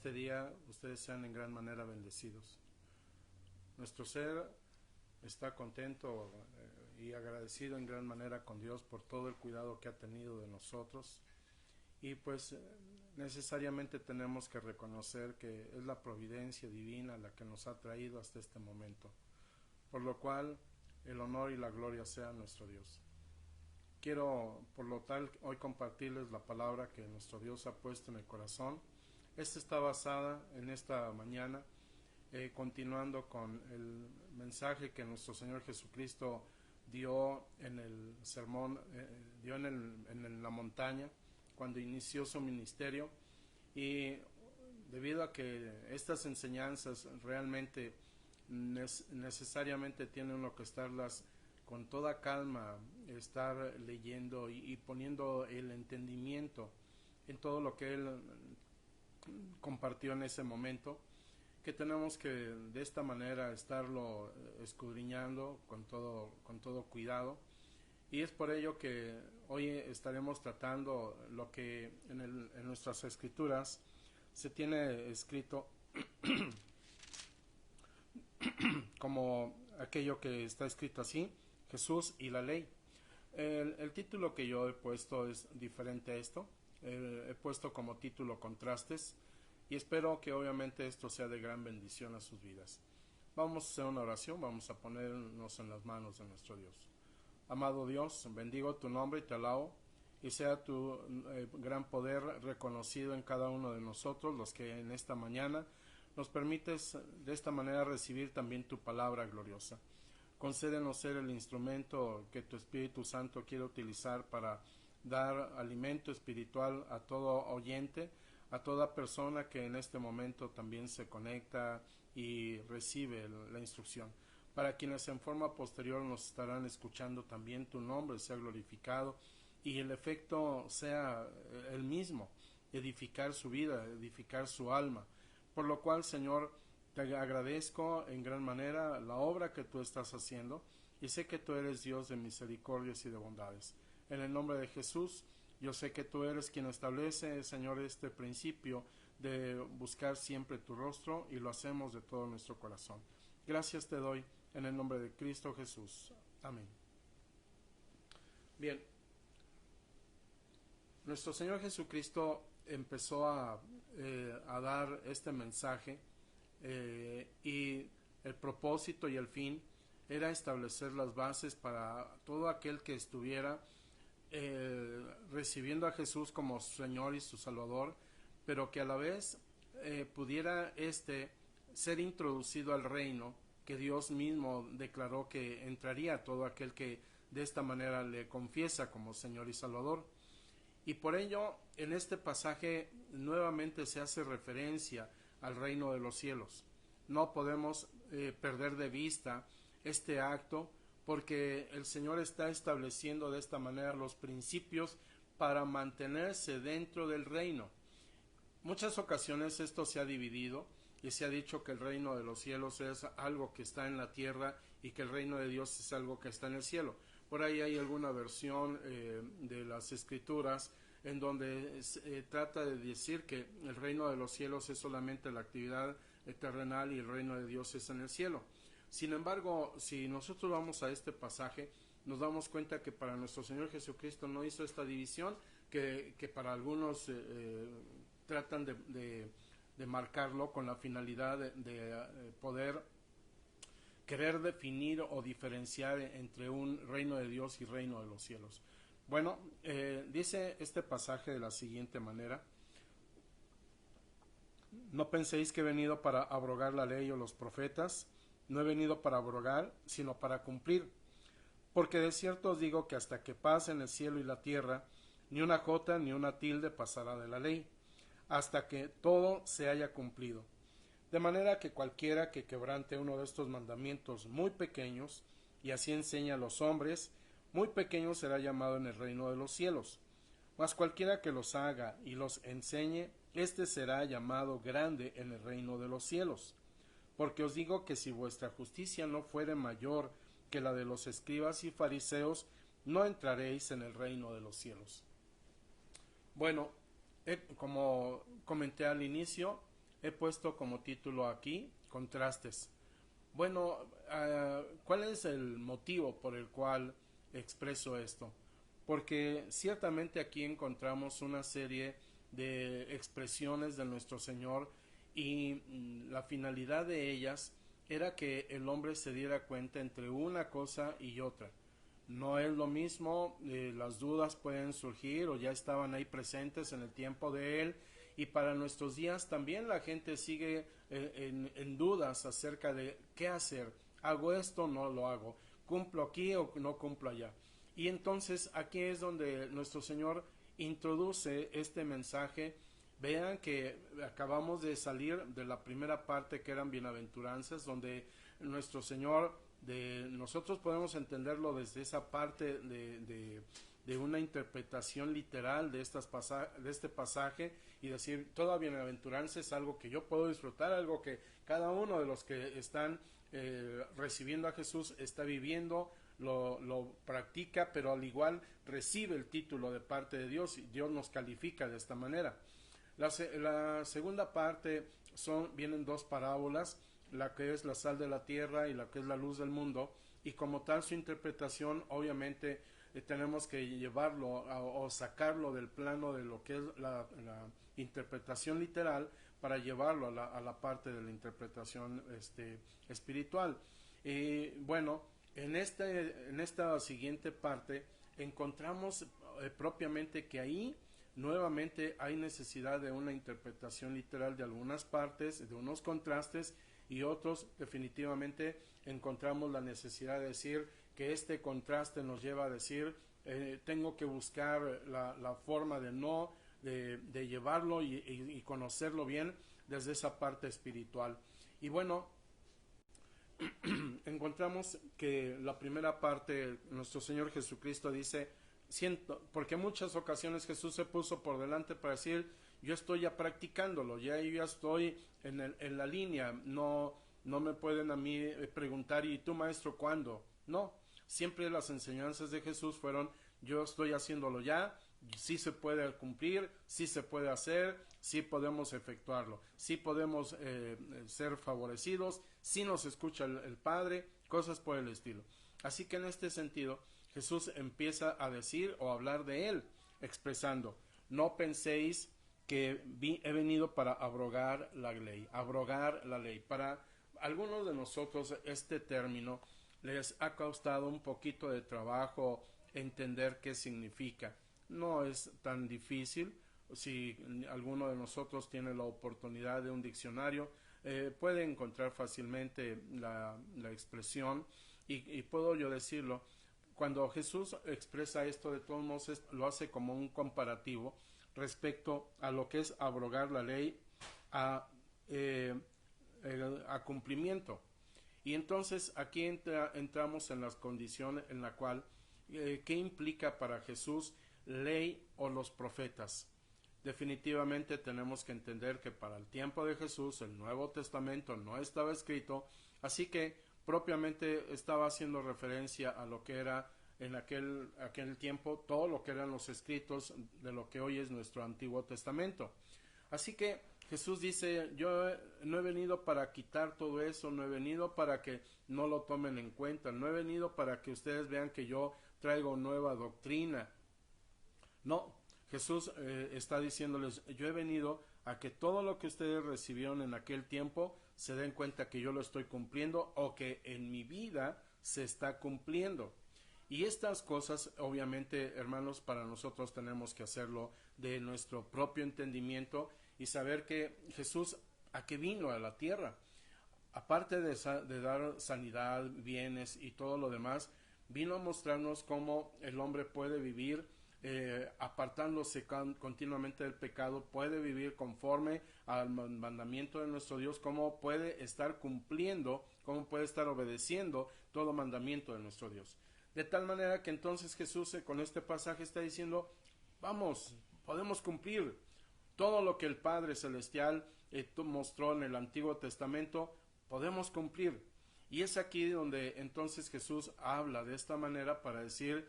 este día ustedes sean en gran manera bendecidos. Nuestro ser está contento y agradecido en gran manera con Dios por todo el cuidado que ha tenido de nosotros, y pues necesariamente tenemos que reconocer que es la providencia divina la que nos ha traído hasta este momento, por lo cual el honor y la gloria sea nuestro Dios. Quiero por lo tal hoy compartirles la palabra que nuestro Dios ha puesto en el corazón. Esta está basada en esta mañana, continuando con el mensaje que nuestro Señor Jesucristo dio en el sermón, dio en la montaña cuando inició su ministerio, y debido a que estas enseñanzas realmente necesariamente tienen uno que estarlas con toda calma, estar leyendo y poniendo el entendimiento en todo lo que él compartió en ese momento, que tenemos que de esta manera estarlo escudriñando con todo cuidado. Y es por ello que hoy estaremos tratando lo que en nuestras escrituras se tiene escrito como aquello que está escrito así: Jesús y la ley. El título que yo he puesto es diferente a esto. He puesto como título Contrastes, y espero que obviamente esto sea de gran bendición a sus vidas. Vamos a hacer una oración, vamos a ponernos en las manos de nuestro Dios. Amado Dios, bendigo tu nombre y te alabo, y sea tu gran poder reconocido en cada uno de nosotros, los que en esta mañana nos permites de esta manera recibir también tu palabra gloriosa. Concédenos ser el instrumento que tu Espíritu Santo quiere utilizar para dar alimento espiritual a todo oyente, a toda persona que en este momento también se conecta y recibe la instrucción. Para quienes en forma posterior nos estarán escuchando, también tu nombre sea glorificado y el efecto sea el mismo: edificar su vida, edificar su alma. Por lo cual, Señor, te agradezco en gran manera la obra que tú estás haciendo, y sé que tú eres Dios de misericordias y de bondades. En el nombre de Jesús, yo sé que tú eres quien establece, Señor, este principio de buscar siempre tu rostro, y lo hacemos de todo nuestro corazón. Gracias te doy en el nombre de Cristo Jesús. Amén. Bien, nuestro Señor Jesucristo empezó a dar este mensaje, y el propósito y el fin era establecer las bases para todo aquel que estuviera recibiendo a Jesús como su Señor y su Salvador, pero que a la vez pudiera ser introducido al reino que Dios mismo declaró que entraría todo aquel que de esta manera le confiesa como Señor y Salvador. Y por ello, en este pasaje nuevamente se hace referencia al reino de los cielos. No podemos perder de vista este acto, porque el Señor está estableciendo de esta manera los principios para mantenerse dentro del reino. Muchas ocasiones esto se ha dividido y se ha dicho que el reino de los cielos es algo que está en la tierra y que el reino de Dios es algo que está en el cielo. Por ahí hay alguna versión de las escrituras en donde trata de decir que el reino de los cielos es solamente la actividad terrenal y el reino de Dios es en el cielo. Sin embargo, si nosotros vamos a este pasaje, nos damos cuenta que para nuestro Señor Jesucristo no hizo esta división que para algunos tratan de marcarlo con la finalidad de poder querer definir o diferenciar entre un reino de Dios y reino de los cielos. Bueno, dice este pasaje de la siguiente manera: no penséis que he venido para abrogar la ley o los profetas. No he venido para abrogar, sino para cumplir. Porque de cierto os digo que hasta que pasen el cielo y la tierra, ni una jota ni una tilde pasará de la ley, hasta que todo se haya cumplido. De manera que cualquiera que quebrante uno de estos mandamientos muy pequeños, y así enseña a los hombres, muy pequeño será llamado en el reino de los cielos. Mas cualquiera que los haga y los enseñe, éste será llamado grande en el reino de los cielos. Porque os digo que si vuestra justicia no fuere mayor que la de los escribas y fariseos, no entraréis en el reino de los cielos. Bueno, como comenté al inicio, he puesto como título aquí contrastes. Bueno, ¿cuál es el motivo por el cual expreso esto? Porque ciertamente aquí encontramos una serie de expresiones de nuestro Señor y la finalidad de ellas era que el hombre se diera cuenta entre una cosa y otra. No es lo mismo, las dudas pueden surgir o ya estaban ahí presentes en el tiempo de él, y para nuestros días también la gente sigue en dudas acerca de qué hacer. ¿Hago esto o no lo hago? ¿Cumplo aquí o no cumplo allá? Y entonces aquí es donde nuestro Señor introduce este mensaje. Vean que acabamos de salir de la primera parte, que eran bienaventuranzas, donde nuestro Señor, nosotros podemos entenderlo desde esa parte de una interpretación literal de este pasaje, y decir, toda bienaventuranza es algo que yo puedo disfrutar, algo que cada uno de los que están recibiendo a Jesús está viviendo, lo practica, pero al igual recibe el título de parte de Dios, y Dios nos califica de esta manera. La segunda parte vienen dos parábolas, la que es la sal de la tierra y la que es la luz del mundo, y como tal su interpretación obviamente tenemos que llevarlo o sacarlo del plano de lo que es la interpretación literal, para llevarlo a la parte de la interpretación espiritual. Bueno, en esta siguiente parte encontramos propiamente que ahí nuevamente hay necesidad de una interpretación literal de algunas partes, de unos contrastes, y otros definitivamente encontramos la necesidad de decir que este contraste nos lleva a decir, tengo que buscar la forma de llevarlo y conocerlo bien desde esa parte espiritual. Y bueno, encontramos que la primera parte, nuestro Señor Jesucristo dice, porque en muchas ocasiones Jesús se puso por delante para decir, yo estoy ya practicándolo, yo ya estoy en la línea, no me pueden a mí preguntar, ¿y tú, maestro, cuándo? No, siempre las enseñanzas de Jesús fueron, yo estoy haciéndolo ya, sí se puede cumplir, sí se puede hacer, sí podemos efectuarlo, sí podemos ser favorecidos, sí nos escucha el Padre, cosas por el estilo. Así que en este sentido Jesús empieza a decir o a hablar de él, expresando, no penséis que he venido para abrogar la ley. Para algunos de nosotros este término les ha costado un poquito de trabajo entender qué significa. No es tan difícil. Si alguno de nosotros tiene la oportunidad de un diccionario, puede encontrar fácilmente la expresión, y puedo yo decirlo. Cuando Jesús expresa esto, de todos modos lo hace como un comparativo respecto a lo que es abrogar la ley a cumplimiento. Y entonces aquí entramos en las condiciones en la cual ¿qué implica para Jesús ley o los profetas? Definitivamente tenemos que entender que para el tiempo de Jesús el Nuevo Testamento no estaba escrito, así que propiamente estaba haciendo referencia a lo que era en aquel tiempo todo lo que eran los escritos de lo que hoy es nuestro Antiguo Testamento. Así que Jesús dice, yo no he venido para quitar todo eso, no he venido para que no lo tomen en cuenta, no he venido para que ustedes vean que yo traigo nueva doctrina. No, Jesús está diciéndoles, yo he venido a que todo lo que ustedes recibieron en aquel tiempo se den cuenta que yo lo estoy cumpliendo, o que en mi vida se está cumpliendo. Y estas cosas, obviamente, hermanos, para nosotros tenemos que hacerlo de nuestro propio entendimiento y saber que Jesús, ¿a qué vino a la tierra? Aparte de dar sanidad, bienes y todo lo demás, vino a mostrarnos cómo el hombre puede vivir apartándose continuamente del pecado, puede vivir conforme al mandamiento de nuestro Dios, cómo puede estar cumpliendo, cómo puede estar obedeciendo todo mandamiento de nuestro Dios. De tal manera que entonces Jesús con este pasaje está diciendo, vamos, podemos cumplir todo lo que el Padre Celestial mostró en el Antiguo Testamento, podemos cumplir. Y es aquí donde entonces Jesús habla de esta manera para decir,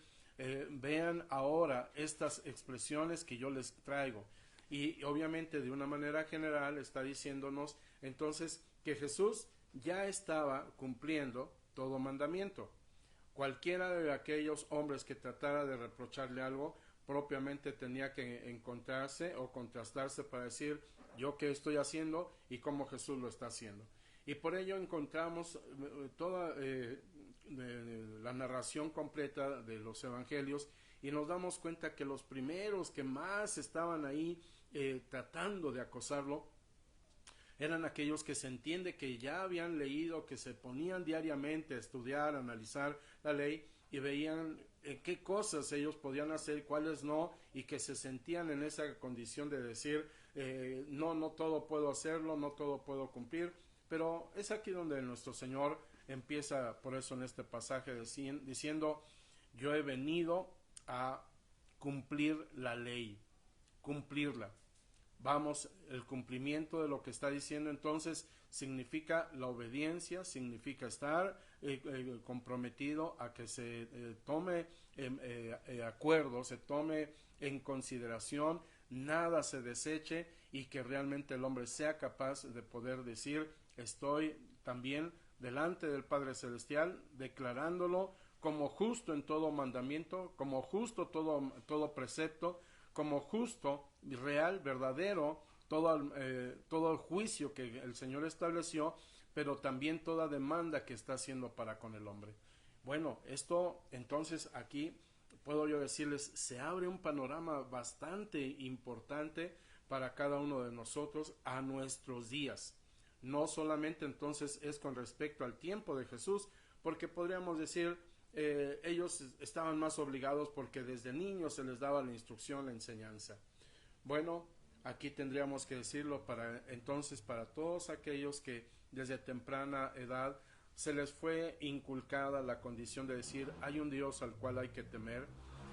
vean ahora estas expresiones que yo les traigo. Y obviamente de una manera general está diciéndonos entonces que Jesús ya estaba cumpliendo todo mandamiento. Cualquiera de aquellos hombres que tratara de reprocharle algo, propiamente tenía que encontrarse o contrastarse para decir yo qué estoy haciendo y cómo Jesús lo está haciendo. Y por ello encontramos toda la narración completa de los evangelios y nos damos cuenta que los primeros que más estaban ahí tratando de acosarlo eran aquellos que se entiende que ya habían leído, que se ponían diariamente a estudiar, a analizar la ley y veían qué cosas ellos podían hacer, cuáles no, y que se sentían en esa condición de decir, no todo puedo hacerlo, no todo puedo cumplir, pero es aquí donde nuestro Señor empieza por eso en este pasaje diciendo, yo he venido a cumplir la ley, cumplirla. Vamos, el cumplimiento de lo que está diciendo entonces significa la obediencia, significa estar comprometido a que se tome acuerdo, se tome en consideración, nada se deseche y que realmente el hombre sea capaz de poder decir estoy también delante del Padre Celestial declarándolo como justo en todo mandamiento, como justo todo precepto, como justo, real, verdadero, todo el juicio que el Señor estableció, pero también toda demanda que está haciendo para con el hombre. Bueno, esto entonces aquí puedo yo decirles, se abre un panorama bastante importante para cada uno de nosotros a nuestros días. No solamente entonces es con respecto al tiempo de Jesús, porque podríamos decir, ellos estaban más obligados porque desde niños se les daba la instrucción, la enseñanza. Bueno, aquí tendríamos que decirlo para entonces para todos aquellos que desde temprana edad se les fue inculcada la condición de decir hay un Dios al cual hay que temer,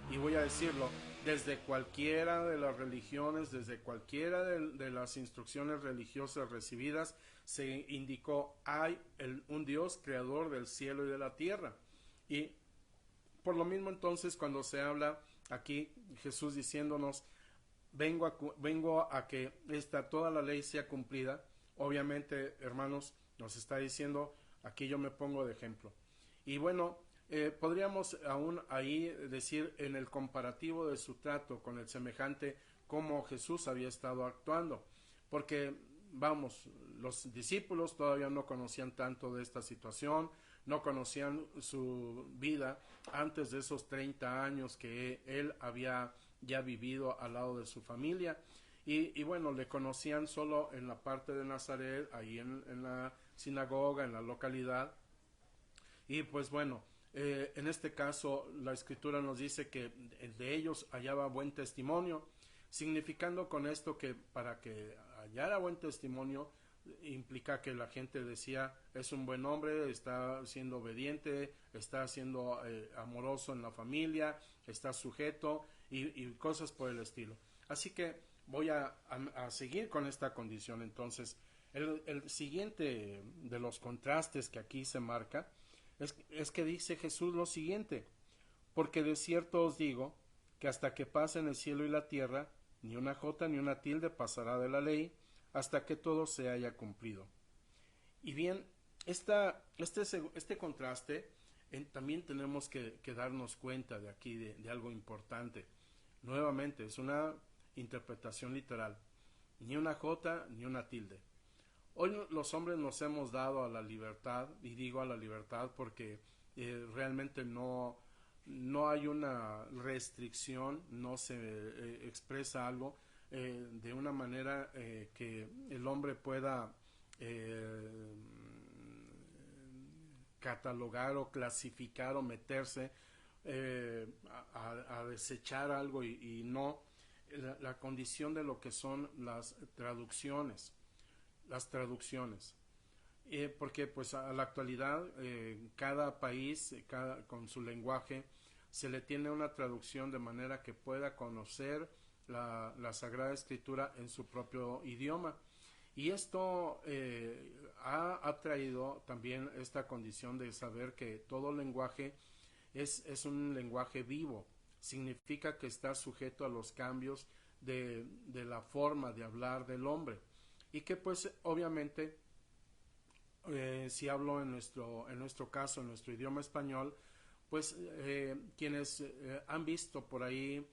y voy a decirlo, desde cualquiera de las religiones, desde cualquiera de las instrucciones religiosas recibidas, se indicó hay un Dios creador del cielo y de la tierra. Y por lo mismo entonces cuando se habla aquí Jesús diciéndonos vengo a que toda la ley sea cumplida, obviamente hermanos nos está diciendo aquí yo me pongo de ejemplo. Y bueno, podríamos aún ahí decir en el comparativo de su trato con el semejante cómo Jesús había estado actuando, porque vamos, los discípulos todavía no conocían tanto de esta situación, no conocían su vida antes de esos 30 años que él había ya vivido al lado de su familia y bueno, le conocían solo en la parte de Nazaret, ahí en la sinagoga, en la localidad. Y pues bueno, en este caso la escritura nos dice que de ellos hallaba buen testimonio, significando con esto que para que hallara buen testimonio implica que la gente decía es un buen hombre, está siendo obediente, está siendo amoroso en la familia, está sujeto y cosas por el estilo. Así que voy a seguir con esta condición. Entonces, el siguiente de los contrastes que aquí se marca es que dice Jesús lo siguiente, porque de cierto os digo que hasta que pasen el cielo y la tierra, ni una jota ni una tilde pasará de la ley, hasta que todo se haya cumplido. Y bien, este contraste también tenemos que darnos cuenta de aquí, de algo importante. Nuevamente, es una interpretación literal. Ni una jota ni una tilde. Hoy los hombres nos hemos dado a la libertad, y digo a la libertad porque realmente no hay una restricción, no se expresa algo de una manera que el hombre pueda catalogar o clasificar o meterse a desechar algo y no la condición de lo que son las traducciones. Porque pues a la actualidad cada país con su lenguaje se le tiene una traducción de manera que pueda conocer la Sagrada Escritura en su propio idioma, y esto ha traído también esta condición de saber que todo lenguaje es un lenguaje vivo, significa que está sujeto a los cambios de la forma de hablar del hombre. Y que pues obviamente, si hablo en nuestro caso, en nuestro idioma español, pues quienes han visto por ahí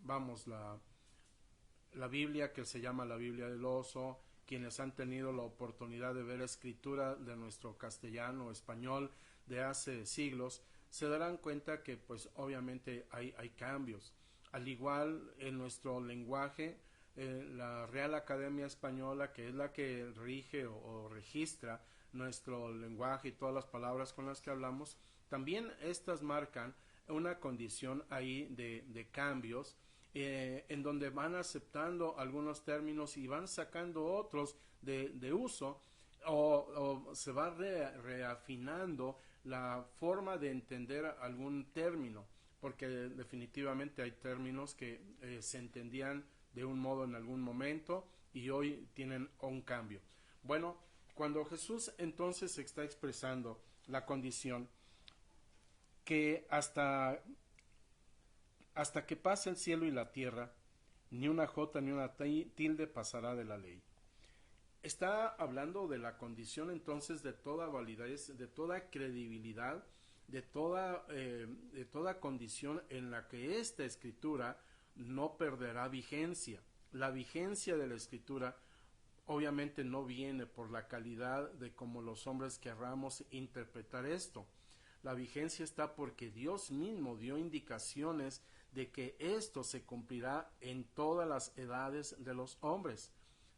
vamos, la Biblia, que se llama la Biblia del Oso, quienes han tenido la oportunidad de ver escritura de nuestro castellano o español de hace siglos, se darán cuenta que pues obviamente hay cambios. Al igual en nuestro lenguaje, la Real Academia Española, que es la que rige o registra nuestro lenguaje y todas las palabras con las que hablamos, también estas marcan una condición ahí de cambios, en donde van aceptando algunos términos y van sacando otros de uso, o se va reafinando la forma de entender algún término, porque definitivamente hay términos que se entendían de un modo en algún momento y hoy tienen un cambio. Bueno, cuando Jesús entonces está expresando la condición que hasta que pase el cielo y la tierra, ni una jota ni una tilde pasará de la ley. Está hablando de la condición entonces de toda validez, de toda credibilidad, de toda condición en la que esta escritura no perderá vigencia. La vigencia de la escritura obviamente no viene por la calidad de cómo los hombres querramos interpretar esto. La vigencia está porque Dios mismo dio indicaciones de que esto se cumplirá en todas las edades de los hombres.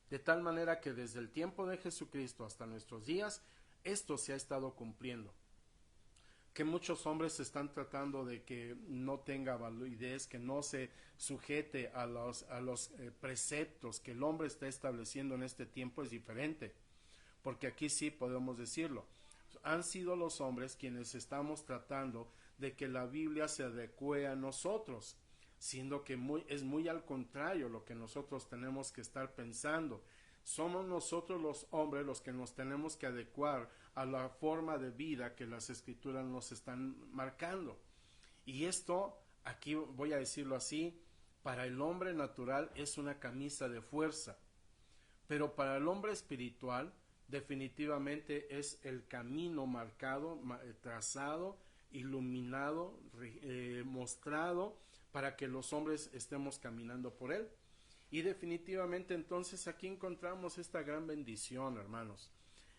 De tal manera que desde el tiempo de Jesucristo hasta nuestros días, esto se ha estado cumpliendo. Que muchos hombres están tratando de que no tenga validez, que no se sujete a los preceptos que el hombre está estableciendo en este tiempo es diferente. Porque aquí sí podemos decirlo. Han sido los hombres quienes estamos tratando de que la Biblia se adecue a nosotros, siendo que es muy al contrario lo que nosotros tenemos que estar pensando. Somos nosotros los hombres los que nos tenemos que adecuar a la forma de vida que las escrituras nos están marcando. Y esto, aquí voy a decirlo así, para el hombre natural es una camisa de fuerza, pero para el hombre espiritual definitivamente es el camino marcado, trazado, iluminado, mostrado para que los hombres estemos caminando por él. Y definitivamente entonces aquí encontramos esta gran bendición, hermanos.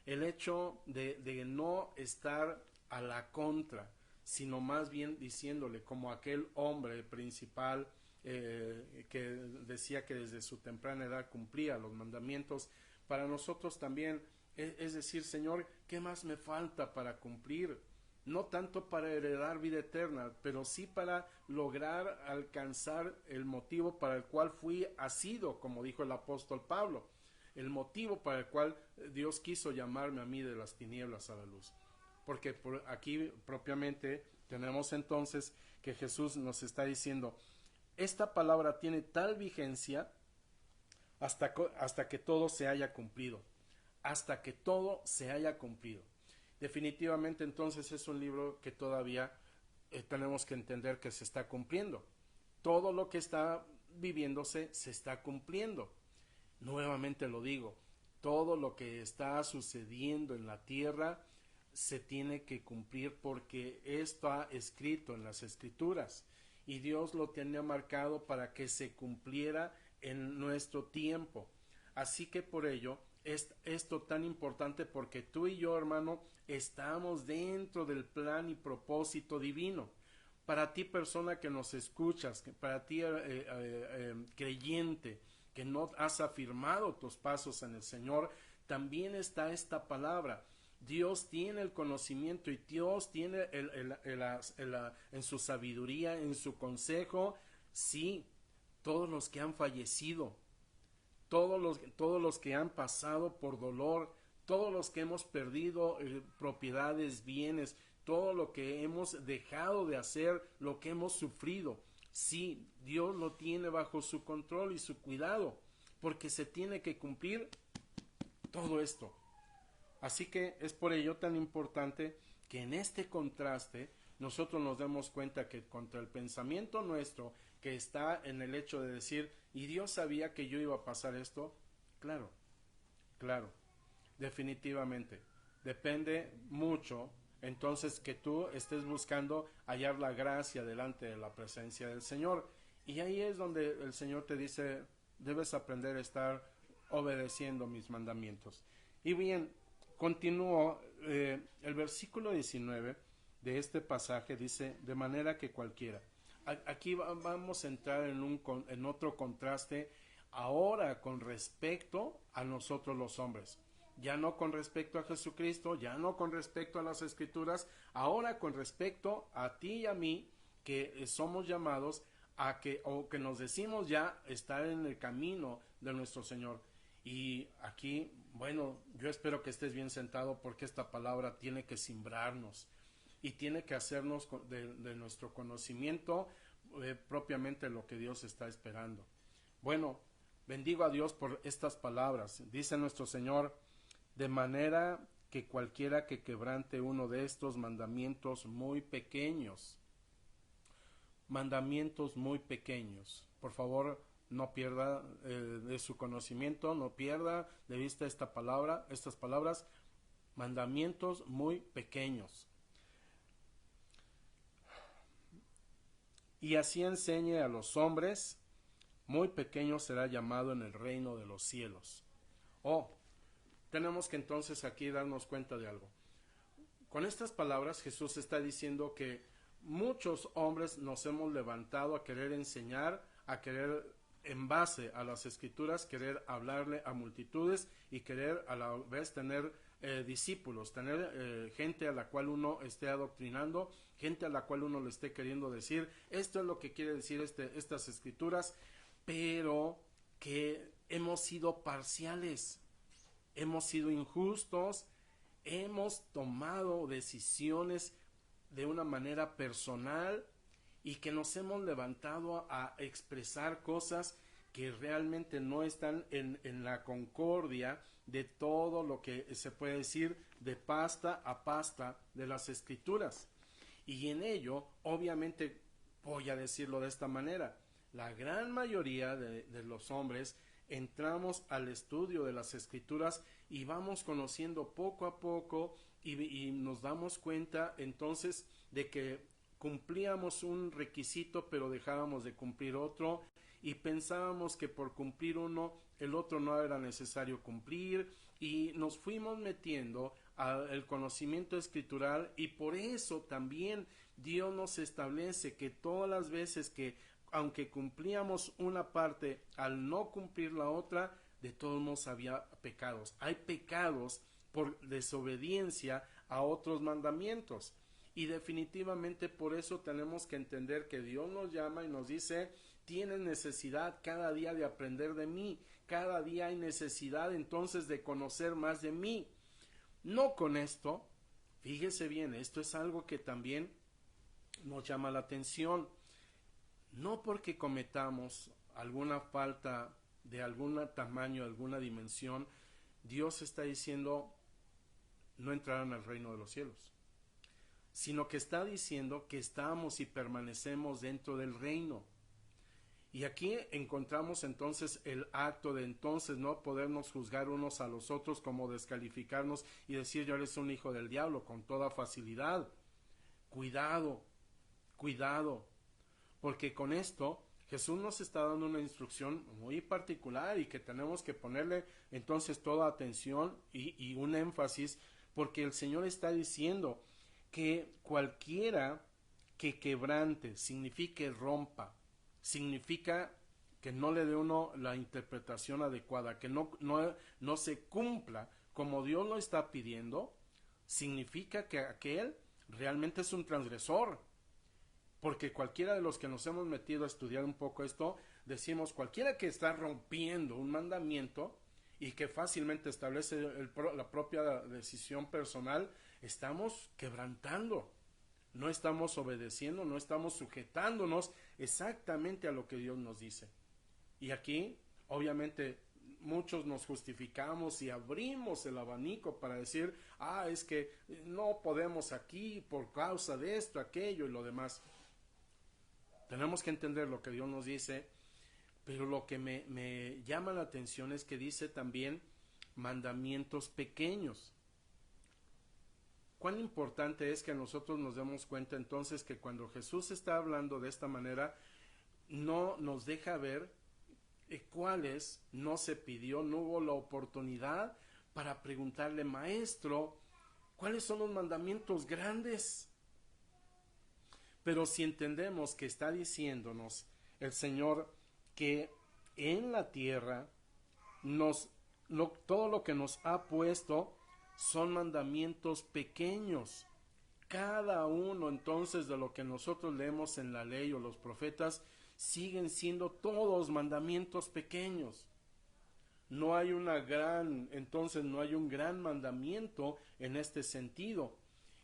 El hecho de no estar a la contra, sino más bien diciéndole como aquel hombre principal que decía que desde su temprana edad cumplía los mandamientos. Para nosotros también es decir, Señor, ¿qué más me falta para cumplir? No tanto para heredar vida eterna, pero sí para lograr alcanzar el motivo para el cual fui asido, como dijo el apóstol Pablo, el motivo para el cual Dios quiso llamarme a mí de las tinieblas a la luz. Porque por aquí propiamente tenemos entonces que Jesús nos está diciendo, esta palabra tiene tal vigencia hasta que todo se haya cumplido. Hasta que todo se haya cumplido. Definitivamente entonces es un libro que todavía tenemos que entender que se está cumpliendo. Todo lo que está viviéndose se está cumpliendo. Nuevamente lo digo, todo lo que está sucediendo en la tierra se tiene que cumplir porque está escrito en las escrituras y Dios lo tenía marcado para que se cumpliera en nuestro tiempo. Así que por ello es esto tan importante porque tú y yo, hermano, estamos dentro del plan y propósito divino. Para ti, persona que nos escuchas, para ti, creyente, que no has afirmado tus pasos en el Señor, también está esta palabra. Dios tiene el conocimiento y Dios tiene en su sabiduría, en su consejo, sí, todos los que han fallecido, todos los que han pasado por dolor, todos los que hemos perdido propiedades, bienes, todo lo que hemos dejado de hacer, lo que hemos sufrido. Sí, Dios lo tiene bajo su control y su cuidado, porque se tiene que cumplir todo esto. Así que es por ello tan importante que en este contraste nosotros nos demos cuenta que contra el pensamiento nuestro que está en el hecho de decir, ¿y Dios sabía que yo iba a pasar esto? Claro, claro, definitivamente. Depende mucho entonces que tú estés buscando hallar la gracia delante de la presencia del Señor. Y ahí es donde el Señor te dice, debes aprender a estar obedeciendo mis mandamientos. Y bien, continúo, el versículo 19 de este pasaje dice, de manera que cualquiera. Aquí vamos a entrar en otro contraste ahora con respecto a nosotros los hombres. Ya no con respecto a Jesucristo, ya no con respecto a las Escrituras, ahora con respecto a ti y a mí, que somos llamados a que, o que nos decimos ya estar en el camino de nuestro Señor. Y aquí, bueno, yo espero que estés bien sentado porque esta palabra tiene que simbrarnos y tiene que hacernos de nuestro conocimiento propiamente lo que Dios está esperando. Bueno, bendigo a Dios por estas palabras. Dice nuestro Señor, de manera que cualquiera que quebrante uno de estos mandamientos muy pequeños, por favor, no pierda de su conocimiento, no pierda de vista esta palabra, estas palabras, mandamientos muy pequeños. Y así enseñe a los hombres, muy pequeño será llamado en el reino de los cielos. Tenemos que entonces aquí darnos cuenta de algo. Con estas palabras Jesús está diciendo que muchos hombres nos hemos levantado a querer enseñar, a querer en base a las Escrituras, querer hablarle a multitudes y querer a la vez tener discípulos, tener gente a la cual uno esté adoctrinando, gente a la cual uno le esté queriendo decir, esto es lo que quiere decir estas Escrituras, pero que hemos sido parciales, hemos sido injustos, hemos tomado decisiones de una manera personal y que nos hemos levantado a expresar cosas que realmente no están en la concordia de todo lo que se puede decir de pasta a pasta de las Escrituras. Y en ello, obviamente, voy a decirlo de esta manera, la gran mayoría de los hombres entramos al estudio de las Escrituras y vamos conociendo poco a poco y nos damos cuenta entonces de que cumplíamos un requisito pero dejábamos de cumplir otro y pensábamos que por cumplir uno el otro no era necesario cumplir y nos fuimos metiendo al conocimiento escritural y por eso también Dios nos establece que todas las veces que aunque cumplíamos una parte al no cumplir la otra, de todos modos había pecados. Hay pecados por desobediencia a otros mandamientos. Y definitivamente por eso tenemos que entender que Dios nos llama y nos dice, tienes necesidad cada día de aprender de mí, cada día hay necesidad entonces de conocer más de mí. No con esto, fíjese bien, esto es algo que también nos llama la atención. No porque cometamos alguna falta de algún tamaño, alguna dimensión, Dios está diciendo no entrarán al reino de los cielos, sino que está diciendo que estamos y permanecemos dentro del reino. Y aquí encontramos entonces el acto de entonces no podernos juzgar unos a los otros como descalificarnos y decir yo eres un hijo del diablo con toda facilidad. Cuidado, cuidado, porque con esto Jesús nos está dando una instrucción muy particular y que tenemos que ponerle entonces toda atención y un énfasis porque el Señor está diciendo que cualquiera que quebrante signifique rompa, significa que no le dé uno la interpretación adecuada, que no se cumpla como Dios lo está pidiendo, significa que aquel realmente es un transgresor. Porque cualquiera de los que nos hemos metido a estudiar un poco esto, decimos cualquiera que está rompiendo un mandamiento y que fácilmente establece la propia decisión personal, estamos quebrantando, no estamos obedeciendo, no estamos sujetándonos exactamente a lo que Dios nos dice. Y aquí, obviamente, muchos nos justificamos y abrimos el abanico para decir, es que no podemos aquí por causa de esto, aquello y lo demás. Tenemos que entender lo que Dios nos dice, pero lo que me llama la atención es que dice también mandamientos pequeños. Cuán importante es que nosotros nos demos cuenta entonces que cuando Jesús está hablando de esta manera, no nos deja ver cuáles no se pidió, no hubo la oportunidad para preguntarle, maestro, ¿cuáles son los mandamientos grandes? Pero si entendemos que está diciéndonos el Señor que en la tierra todo lo que nos ha puesto son mandamientos pequeños. Cada uno entonces de lo que nosotros leemos en la ley o los profetas siguen siendo todos mandamientos pequeños. No hay entonces no hay un gran mandamiento en este sentido.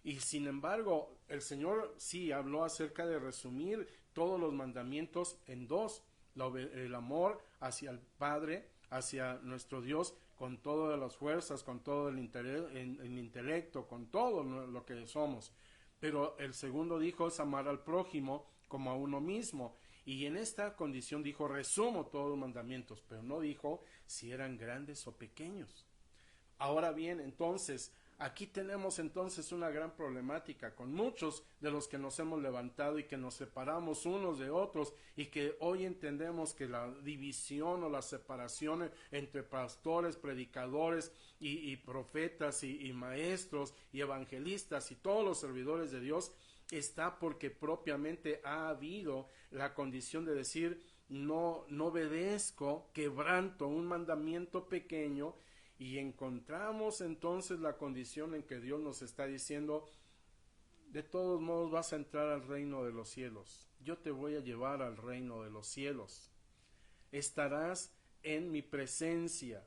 Y sin embargo, el Señor sí habló acerca de resumir todos los mandamientos en dos: el amor hacia el Padre, hacia nuestro Dios, con todas las fuerzas, con todo el intelecto, con todo lo que somos. Pero el segundo dijo es amar al prójimo como a uno mismo. Y en esta condición dijo, resumo todos los mandamientos, pero no dijo si eran grandes o pequeños. Ahora bien, entonces, aquí tenemos entonces una gran problemática con muchos de los que nos hemos levantado y que nos separamos unos de otros y que hoy entendemos que la división o la separación entre pastores, predicadores y profetas y maestros y evangelistas y todos los servidores de Dios está porque propiamente ha habido la condición de decir no obedezco, quebranto un mandamiento pequeño. Y encontramos entonces la condición en que Dios nos está diciendo, de todos modos vas a entrar al reino de los cielos, yo te voy a llevar al reino de los cielos, estarás en mi presencia.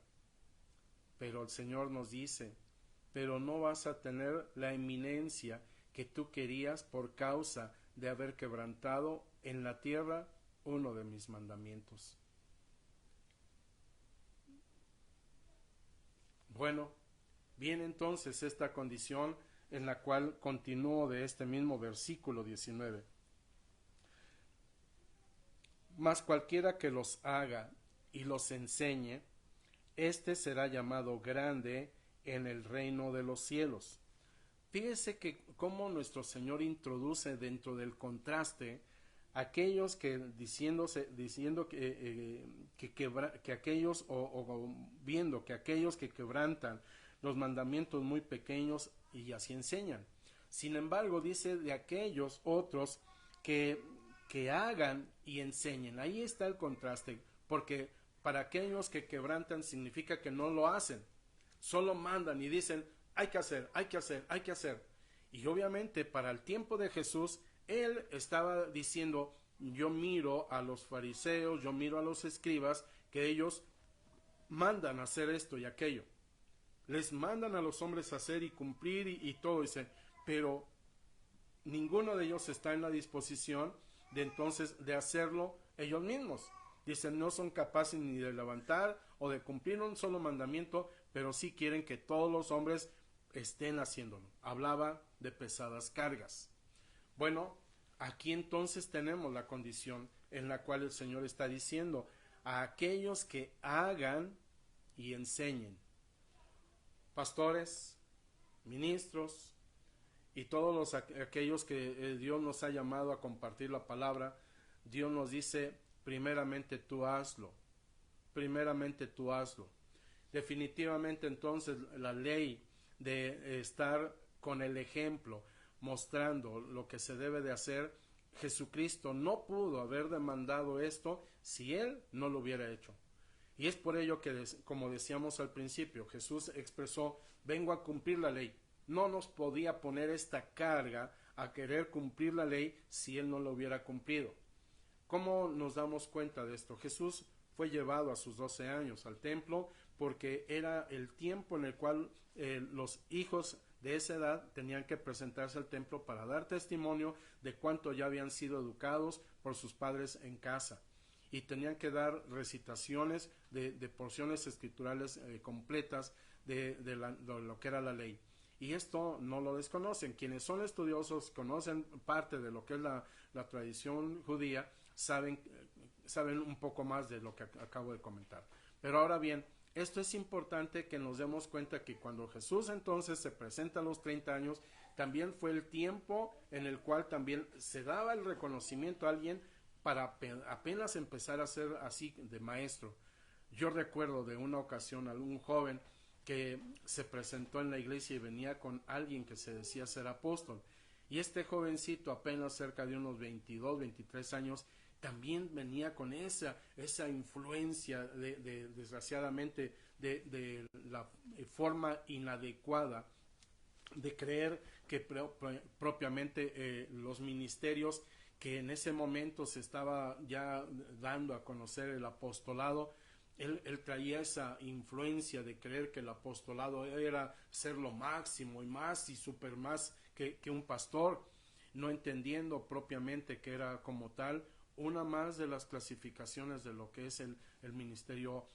Pero el Señor nos dice, pero no vas a tener la eminencia que tú querías por causa de haber quebrantado en la tierra uno de mis mandamientos. Bueno, viene entonces esta condición en la cual continúo de este mismo versículo 19. Mas cualquiera que los haga y los enseñe, éste será llamado grande en el reino de los cielos. Fíjese que cómo nuestro Señor introduce dentro del contraste aquellos que diciendo que aquellos o viendo que aquellos que quebrantan los mandamientos muy pequeños y así enseñan. Sin embargo, dice de aquellos otros que hagan y enseñen. Ahí está el contraste, porque para aquellos que quebrantan significa que no lo hacen, solo mandan y dicen hay que hacer, hay que hacer, hay que hacer. Y obviamente para el tiempo de Jesús, él estaba diciendo, yo miro a los fariseos, yo miro a los escribas, que ellos mandan a hacer esto y aquello. Les mandan a los hombres a hacer y cumplir y todo, dicen, pero ninguno de ellos está en la disposición de entonces de hacerlo ellos mismos. Dicen, no son capaces ni de levantar o de cumplir un solo mandamiento, pero sí quieren que todos los hombres estén haciéndolo. Hablaba de pesadas cargas. Bueno, aquí entonces tenemos la condición en la cual el Señor está diciendo a aquellos que hagan y enseñen. Pastores, ministros y todos aquellos que Dios nos ha llamado a compartir la palabra, Dios nos dice, primeramente tú hazlo. Primeramente tú hazlo. Definitivamente entonces la ley de estar con el ejemplo, mostrando lo que se debe de hacer, Jesucristo no pudo haber demandado esto si Él no lo hubiera hecho. Y es por ello que, como decíamos al principio, Jesús expresó, vengo a cumplir la ley. No nos podía poner esta carga a querer cumplir la ley si Él no lo hubiera cumplido. ¿Cómo nos damos cuenta de esto? Jesús fue llevado a sus 12 años al templo porque era el tiempo en el cual los hijos de esa edad tenían que presentarse al templo para dar testimonio de cuánto ya habían sido educados por sus padres en casa. Y tenían que dar recitaciones de porciones escriturales completas de lo que era la ley. Y esto no lo desconocen. Quienes son estudiosos, conocen parte de lo que es la tradición judía, saben un poco más de lo que acabo de comentar. Pero ahora bien, esto es importante que nos demos cuenta que cuando Jesús entonces se presenta a los 30 años, también fue el tiempo en el cual también se daba el reconocimiento a alguien para apenas empezar a ser así de maestro. Yo recuerdo de una ocasión a un joven que se presentó en la iglesia y venía con alguien que se decía ser apóstol. Y este jovencito, apenas cerca de unos 22, 23 años, también venía con esa influencia desgraciadamente, de la forma inadecuada de creer que propiamente los ministerios que en ese momento se estaba ya dando a conocer el apostolado, él traía esa influencia de creer que el apostolado era ser lo máximo y más y super más que un pastor, no entendiendo propiamente que era como tal una más de las clasificaciones de lo que es el ministerio,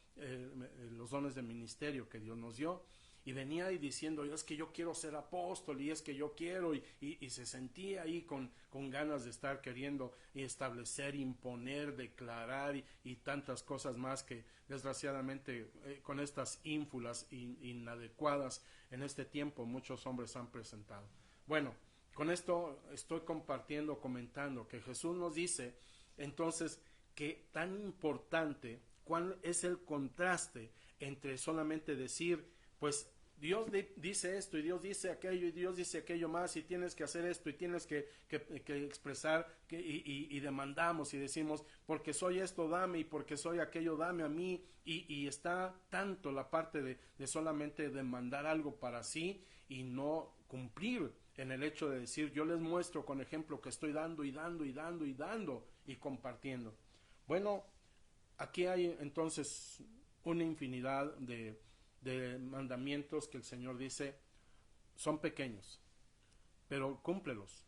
los dones de ministerio que Dios nos dio. Y venía ahí diciendo, es que yo quiero ser apóstol y es que yo quiero, y se sentía ahí con ganas de estar queriendo establecer, imponer, declarar y tantas cosas más que desgraciadamente con estas ínfulas inadecuadas en este tiempo muchos hombres han presentado. Bueno, con esto estoy compartiendo, comentando que Jesús nos dice entonces que tan importante cuál es el contraste entre solamente decir, pues Dios dice esto y Dios dice aquello y Dios dice aquello más y tienes que hacer esto y tienes que expresar y demandamos y decimos porque soy esto dame y porque soy aquello dame a mí y está tanto la parte de solamente demandar algo para sí y no cumplir en el hecho de decir yo les muestro con ejemplo que estoy dando y dando y dando y dando y compartiendo. Bueno, aquí hay entonces una infinidad de mandamientos que el Señor dice son pequeños, pero cúmplelos.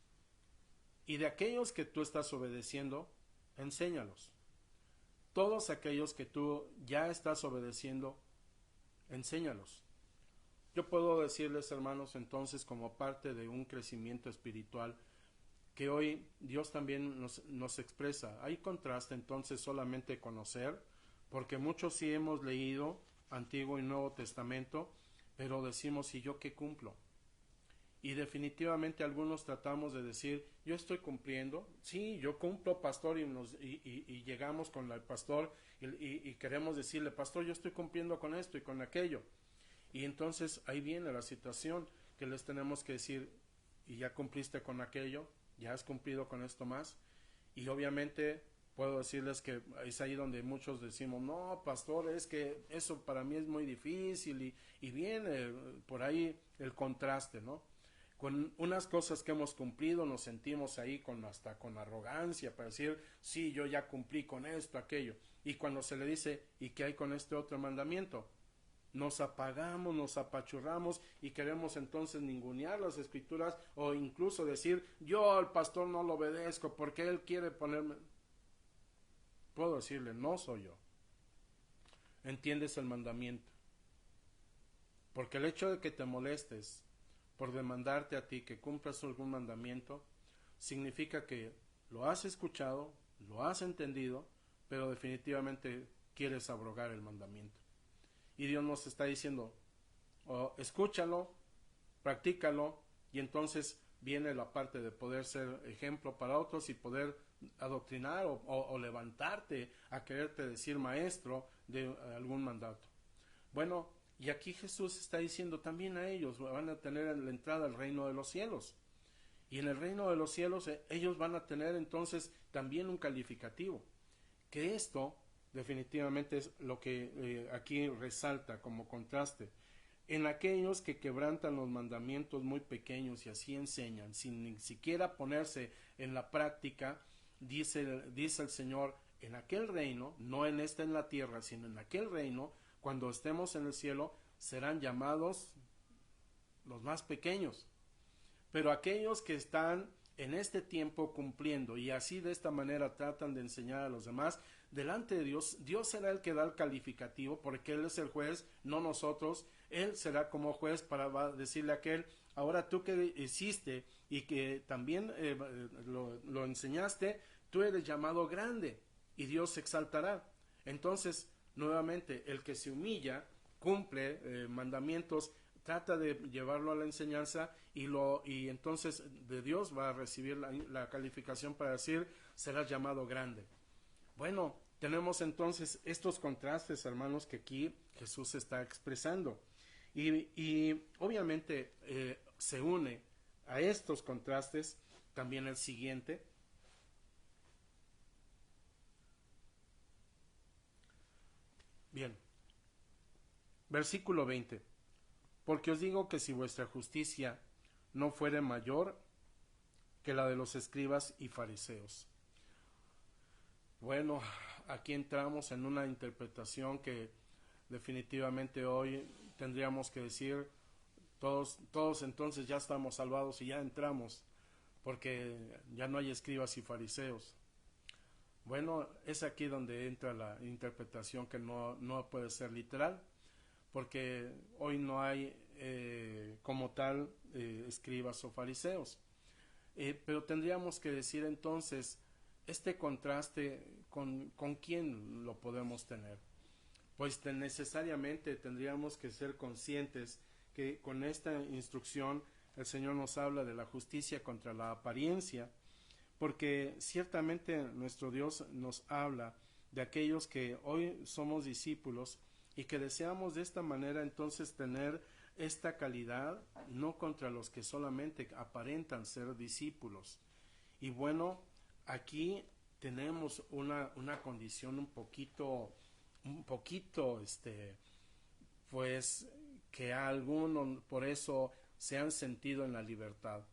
Y de aquellos que tú estás obedeciendo, enséñalos. Todos aquellos que tú ya estás obedeciendo, enséñalos. Yo puedo decirles, hermanos, entonces como parte de un crecimiento espiritual, que hoy Dios también nos expresa. Hay contraste entonces solamente conocer, porque muchos sí hemos leído Antiguo y Nuevo Testamento, pero decimos, ¿y yo qué cumplo? Y definitivamente algunos tratamos de decir, yo estoy cumpliendo, sí, yo cumplo, pastor, y llegamos con el pastor y queremos decirle, pastor, yo estoy cumpliendo con esto y con aquello. Y entonces ahí viene la situación que les tenemos que decir, ¿y ya cumpliste con aquello? ¿Ya has cumplido con esto más? Y obviamente puedo decirles que es ahí donde muchos decimos, no, pastor, es que eso para mí es muy difícil y viene por ahí el contraste, ¿no? Con unas cosas que hemos cumplido nos sentimos ahí hasta con arrogancia para decir, sí, yo ya cumplí con esto, aquello. Y cuando se le dice, ¿y qué hay con este otro mandamiento? Nos apagamos, nos apachurramos y queremos entonces ningunear las escrituras o incluso decir, yo al pastor no lo obedezco porque él quiere ponerme. Puedo decirle, no soy yo. Entiendes el mandamiento. Porque el hecho de que te molestes por demandarte a ti que cumplas algún mandamiento, significa que lo has escuchado, lo has entendido, pero definitivamente quieres abrogar el mandamiento. Y Dios nos está diciendo, escúchalo, practícalo, y entonces viene la parte de poder ser ejemplo para otros y poder adoctrinar o levantarte a quererte decir maestro de algún mandato. Bueno, y aquí Jesús está diciendo también a ellos, van a tener la entrada al reino de los cielos. Y en el reino de los cielos ellos van a tener entonces también un calificativo. Que esto definitivamente es lo que aquí resalta como contraste. En aquellos que quebrantan los mandamientos muy pequeños y así enseñan, sin ni siquiera ponerse en la práctica, dice el Señor, en aquel reino, no en la tierra, sino en aquel reino, cuando estemos en el cielo, serán llamados los más pequeños. Pero aquellos que están en este tiempo cumpliendo y así de esta manera tratan de enseñar a los demás, delante de Dios, Dios será el que da el calificativo porque Él es el juez, no nosotros. Él será como juez para decirle a aquel, ahora tú que hiciste y que también lo enseñaste, tú eres llamado grande y Dios se exaltará. Entonces, nuevamente, el que se humilla, cumple mandamientos, trata de llevarlo a la enseñanza y entonces de Dios va a recibir la calificación para decir, serás llamado grande. Bueno, tenemos entonces estos contrastes, hermanos, que aquí Jesús está expresando. Y obviamente se une a estos contrastes también el siguiente. Bien, versículo 20. Porque os digo que si vuestra justicia no fuere mayor que la de los escribas y fariseos. Bueno, aquí entramos en una interpretación que definitivamente hoy tendríamos que decir, todos entonces ya estamos salvados y ya entramos, porque ya no hay escribas y fariseos. Bueno, es aquí donde entra la interpretación que no puede ser literal, porque hoy no hay como tal escribas o fariseos. Pero tendríamos que decir entonces, este contraste, ¿con quién lo podemos tener? Pues necesariamente tendríamos que ser conscientes que con esta instrucción el Señor nos habla de la justicia contra la apariencia, porque ciertamente nuestro Dios nos habla de aquellos que hoy somos discípulos y que deseamos de esta manera entonces tener esta calidad, no contra los que solamente aparentan ser discípulos. Y bueno, aquí tenemos una condición un poquito, pues que algunos por eso se han sentido en la libertad.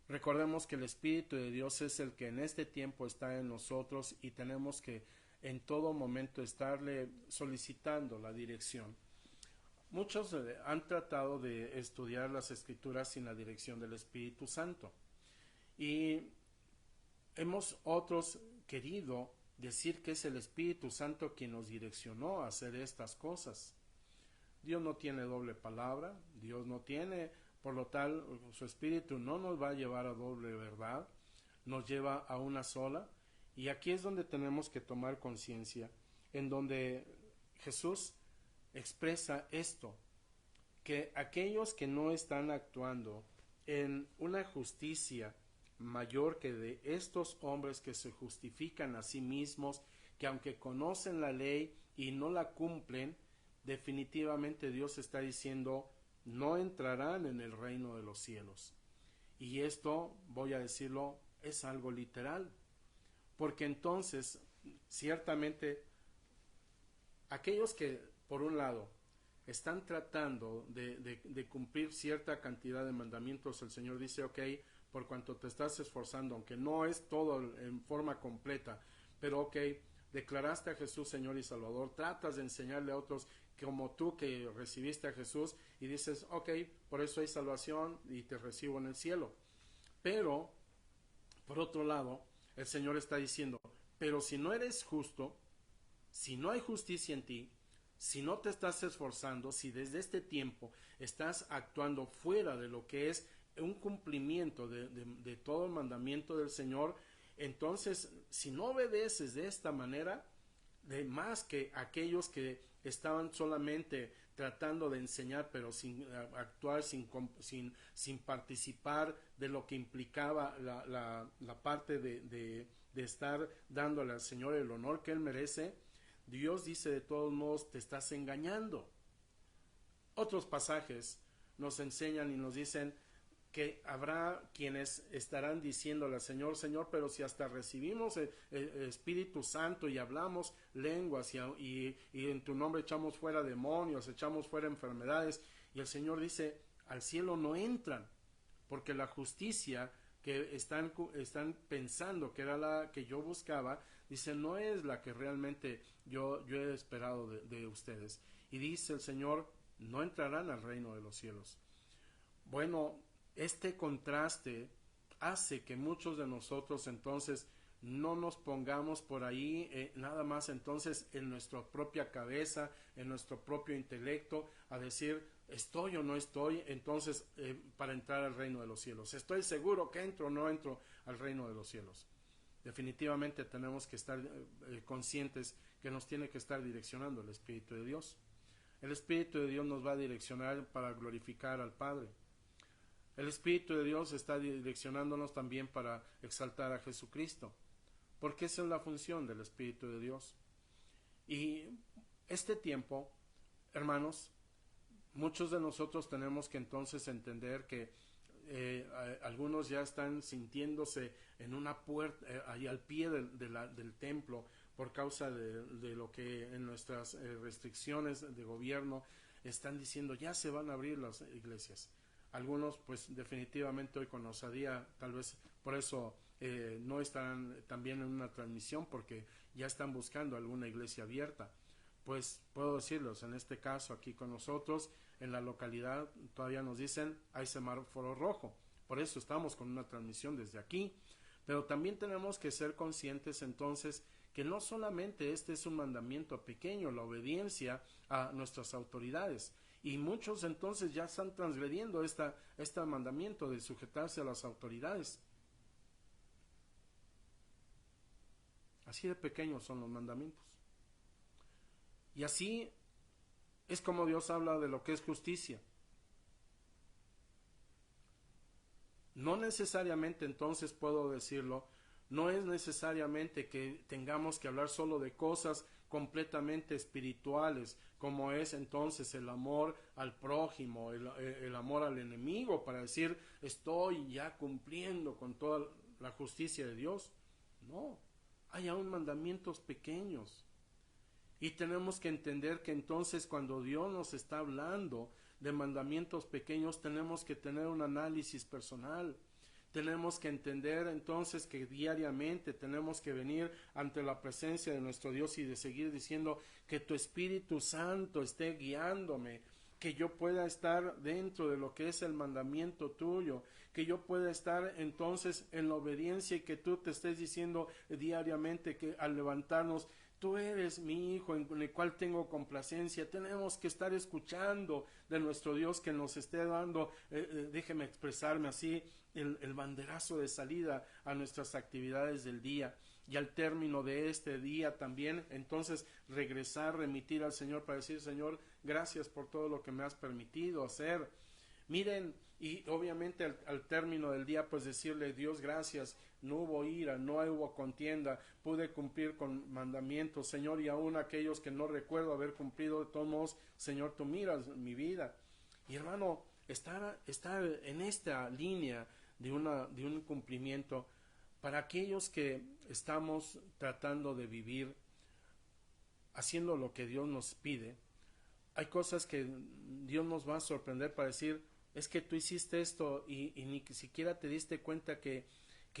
Recordemos que el Espíritu de Dios es el que en este tiempo está en nosotros y tenemos que en todo momento estarle solicitando la dirección. Muchos han tratado de estudiar las Escrituras sin la dirección del Espíritu Santo y hemos otros querido decir que es el Espíritu Santo quien nos direccionó a hacer estas cosas. Dios no tiene doble palabra, Dios no tiene, por lo tal, su Espíritu no nos va a llevar a doble verdad, nos lleva a una sola, y aquí es donde tenemos que tomar conciencia, en donde Jesús expresa esto, que aquellos que no están actuando en una justicia mayor que de estos hombres que se justifican a sí mismos, que aunque conocen la ley y no la cumplen, definitivamente Dios está diciendo no entrarán en el reino de los cielos. Y esto, voy a decirlo, es algo literal, porque entonces ciertamente aquellos que por un lado están tratando de cumplir cierta cantidad de mandamientos, el Señor dice, ok, por cuanto te estás esforzando, aunque no es todo en forma completa, pero ok, declaraste a Jesús Señor y Salvador, tratas de enseñarle a otros como tú que recibiste a Jesús y dices, ok, por eso hay salvación y te recibo en el cielo. Pero, por otro lado, el Señor está diciendo, pero si no eres justo, si no hay justicia en ti, si no te estás esforzando, si desde este tiempo estás actuando fuera de lo que es un cumplimiento de todo el mandamiento del Señor, entonces si no obedeces de esta manera, de más que aquellos que estaban solamente tratando de enseñar pero sin actuar, sin participar de lo que implicaba la parte de estar dándole al Señor el honor que Él merece, Dios dice de todos modos te estás engañando. Otros pasajes nos enseñan y nos dicen que habrá quienes estarán diciéndole al Señor, Señor, pero si hasta recibimos el Espíritu Santo y hablamos lenguas y en tu nombre echamos fuera demonios, echamos fuera enfermedades, y el Señor dice, al cielo no entran, porque la justicia que están pensando que era la que yo buscaba, dice, no es la que realmente yo he esperado de ustedes. Y dice el Señor, no entrarán al reino de los cielos. Bueno, este contraste hace que muchos de nosotros entonces no nos pongamos por ahí nada más entonces en nuestra propia cabeza, en nuestro propio intelecto, a decir estoy o no estoy, entonces para entrar al reino de los cielos. Estoy seguro que entro o no entro al reino de los cielos. Definitivamente tenemos que estar conscientes que nos tiene que estar direccionando el Espíritu de Dios. El Espíritu de Dios nos va a direccionar para glorificar al Padre. El Espíritu de Dios está direccionándonos también para exaltar a Jesucristo, porque esa es la función del Espíritu de Dios. Y este tiempo, hermanos, muchos de nosotros tenemos que entonces entender que algunos ya están sintiéndose en una puerta, ahí al pie del templo, por causa de lo que en nuestras restricciones de gobierno están diciendo, ya se van a abrir las iglesias. Algunos pues definitivamente hoy con osadía, tal vez por eso no están también en una transmisión, porque ya están buscando alguna iglesia abierta. Pues puedo decirlos, en este caso aquí con nosotros, en la localidad todavía nos dicen hay semáforo rojo, por eso estamos con una transmisión desde aquí, pero también tenemos que ser conscientes entonces que no solamente este es un mandamiento pequeño, la obediencia a nuestras autoridades, y muchos entonces ya están transgrediendo este mandamiento de sujetarse a las autoridades. Así de pequeños son los mandamientos. Y así es como Dios habla de lo que es justicia. No necesariamente entonces puedo decirlo, no es necesariamente que tengamos que hablar solo de cosas completamente espirituales, como es entonces el amor al prójimo, el amor al enemigo, para decir estoy ya cumpliendo con toda la justicia de Dios. No, hay aún mandamientos pequeños. Y tenemos que entender que entonces cuando Dios nos está hablando de mandamientos pequeños, tenemos que tener un análisis personal. Tenemos que entender entonces que diariamente tenemos que venir ante la presencia de nuestro Dios y de seguir diciendo que tu Espíritu Santo esté guiándome, que yo pueda estar dentro de lo que es el mandamiento tuyo, que yo pueda estar entonces en la obediencia y que tú te estés diciendo diariamente que al levantarnos, tú eres mi hijo en el cual tengo complacencia. Tenemos que estar escuchando de nuestro Dios que nos esté dando, déjeme expresarme así, el banderazo de salida a nuestras actividades del día. Y al término de este día también, entonces regresar, remitir al Señor para decir, Señor, gracias por todo lo que me has permitido hacer. Miren, y obviamente al término del día, pues decirle, Dios, gracias, no hubo ira, no hubo contienda, pude cumplir con mandamientos, Señor, y aún aquellos que no recuerdo haber cumplido, de todos modos, Señor, tú miras mi vida. Y hermano, estar en esta línea de un cumplimiento, para aquellos que estamos tratando de vivir haciendo lo que Dios nos pide, hay cosas que Dios nos va a sorprender para decir, es que tú hiciste esto y ni siquiera te diste cuenta que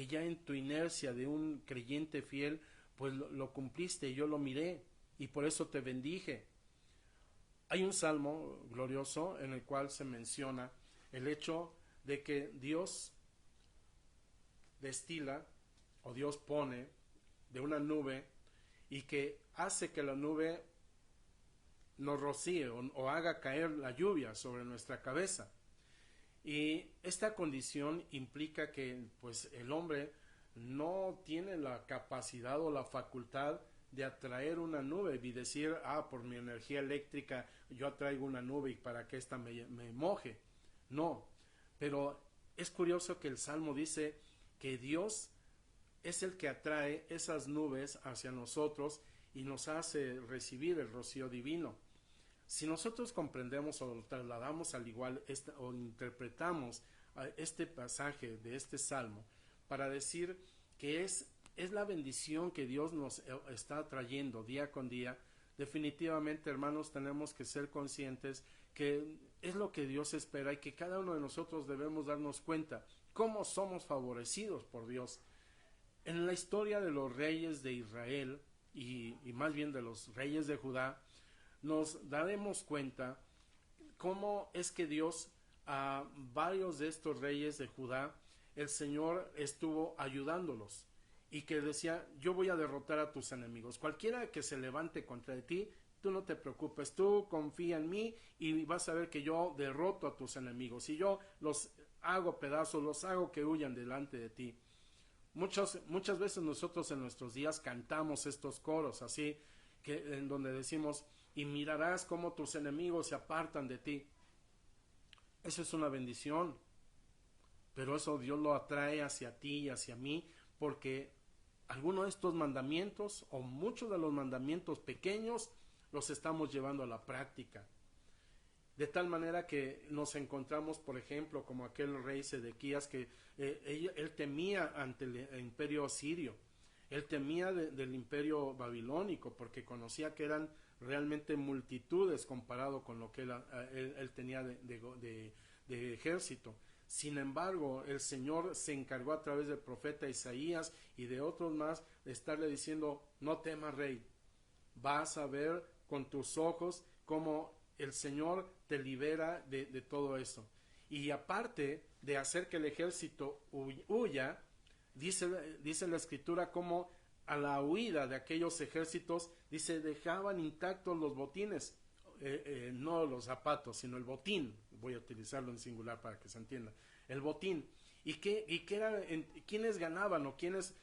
ya en tu inercia de un creyente fiel, pues lo cumpliste, yo lo miré y por eso te bendije. Hay un salmo glorioso en el cual se menciona el hecho de que Dios destila o Dios pone de una nube y que hace que la nube nos rocíe o haga caer la lluvia sobre nuestra cabeza. Y esta condición implica que pues el hombre no tiene la capacidad o la facultad de atraer una nube y decir, por mi energía eléctrica yo atraigo una nube y para que ésta me moje. No, pero es curioso que el Salmo dice que Dios es el que atrae esas nubes hacia nosotros y nos hace recibir el rocío divino. Si nosotros comprendemos o lo trasladamos al igual o interpretamos este pasaje de este salmo para decir que es la bendición que Dios nos está trayendo día con día, definitivamente, hermanos, tenemos que ser conscientes que es lo que Dios espera y que cada uno de nosotros debemos darnos cuenta cómo somos favorecidos por Dios. En la historia de los reyes de Israel y más bien de los reyes de Judá, nos daremos cuenta cómo es que Dios a varios de estos reyes de Judá, el Señor estuvo ayudándolos. y que decía, yo voy a derrotar a tus enemigos, cualquiera que se levante contra ti, tú no te preocupes, tú confía en mí y vas a ver que yo derroto a tus enemigos y yo los hago pedazos, los hago que huyan delante de ti. Muchas veces nosotros en nuestros días cantamos estos coros así, que, en donde decimos, y mirarás cómo tus enemigos se apartan de ti. Eso es una bendición, pero eso Dios lo atrae hacia ti y hacia mí, porque algunos de estos mandamientos o muchos de los mandamientos pequeños los estamos llevando a la práctica. De tal manera que nos encontramos, por ejemplo, como aquel rey Sedequías que él temía ante el imperio asirio, él temía del imperio babilónico porque conocía que eran realmente multitudes comparado con lo que él tenía de ejército. Sin embargo, el Señor se encargó a través del profeta Isaías y de otros más de estarle diciendo, no temas, rey, vas a ver con tus ojos cómo el Señor te libera de todo eso. Y aparte de hacer que el ejército huya, dice la escritura como a la huida de aquellos ejércitos, dice, dejaban intactos los botines, no los zapatos, sino el botín, voy a utilizarlo en singular para que se entienda, el botín. ¿Y quiénes ganaban o quiénes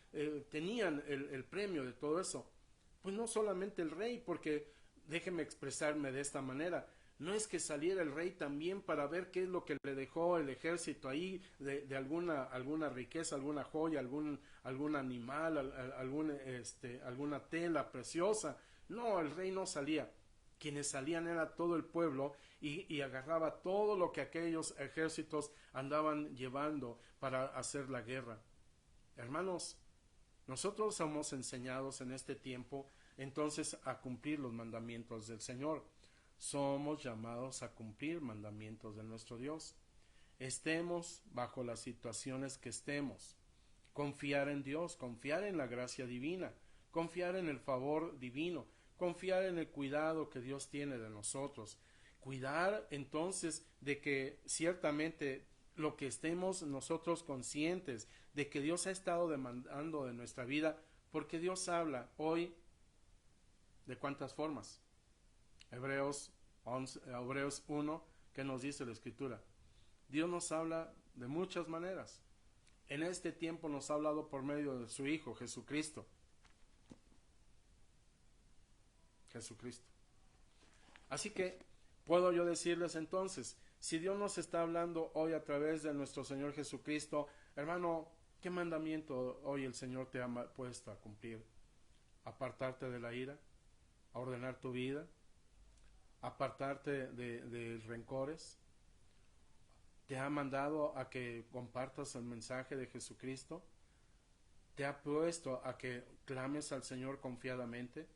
tenían el premio de todo eso? Pues no solamente el rey, porque déjeme expresarme de esta manera, no es que saliera el rey también para ver qué es lo que le dejó el ejército ahí de alguna riqueza, alguna joya, algún animal, alguna tela preciosa. No, el rey no salía. Quienes salían era todo el pueblo y agarraba todo lo que aquellos ejércitos andaban llevando para hacer la guerra. Hermanos, nosotros somos enseñados en este tiempo entonces a cumplir los mandamientos del Señor. Somos llamados a cumplir mandamientos de nuestro Dios. Estemos bajo las situaciones que estemos. Confiar en Dios, confiar en la gracia divina, confiar en el favor divino, confiar en el cuidado que Dios tiene de nosotros. Cuidar entonces de que ciertamente lo que estemos nosotros conscientes de que Dios ha estado demandando de nuestra vida, porque Dios habla hoy de cuántas formas. Hebreos 1, que nos dice la Escritura. Dios nos habla de muchas maneras. En este tiempo nos ha hablado por medio de su Hijo, Jesucristo. Jesucristo. Así que puedo yo decirles entonces, si Dios nos está hablando hoy a través de nuestro Señor Jesucristo, hermano, ¿qué mandamiento hoy el Señor te ha puesto a cumplir? Apartarte de la ira, a ordenar tu vida, apartarte de rencores. ¿Te ha mandado a que compartas el mensaje de Jesucristo? ¿Te ha puesto a que clames al Señor confiadamente?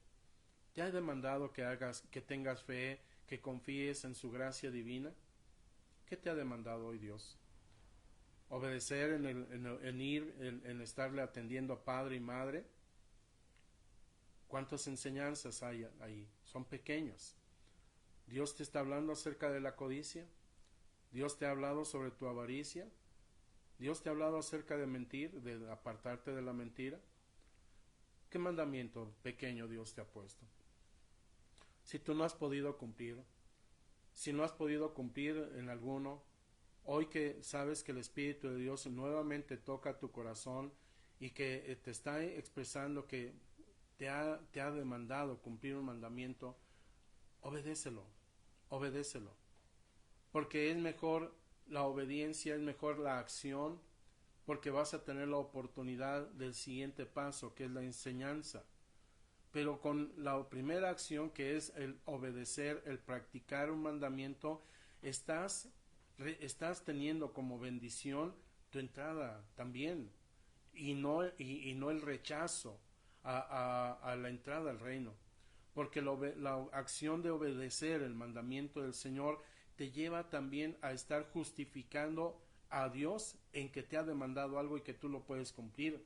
¿Te ha demandado que tengas fe, que confíes en su gracia divina? ¿Qué te ha demandado hoy Dios? ¿Obedecer en estarle atendiendo a padre y madre? ¿Cuántas enseñanzas hay ahí? Son pequeñas. ¿Dios te está hablando acerca de la codicia? ¿Dios te ha hablado sobre tu avaricia? ¿Dios te ha hablado acerca de mentir, de apartarte de la mentira? ¿Qué mandamiento pequeño Dios te ha puesto? Si tú no has podido cumplir, si no has podido cumplir en alguno, hoy que sabes que el Espíritu de Dios nuevamente toca tu corazón y que te está expresando que te ha demandado cumplir un mandamiento, obedécelo, obedécelo. Porque es mejor la obediencia, es mejor la acción, porque vas a tener la oportunidad del siguiente paso, que es la enseñanza. Pero con la primera acción, que es el obedecer, el practicar un mandamiento, estás teniendo como bendición tu entrada también, y no el rechazo a la entrada al reino. Porque la acción de obedecer el mandamiento del Señor te lleva también a estar justificando a Dios en que te ha demandado algo y que tú lo puedes cumplir.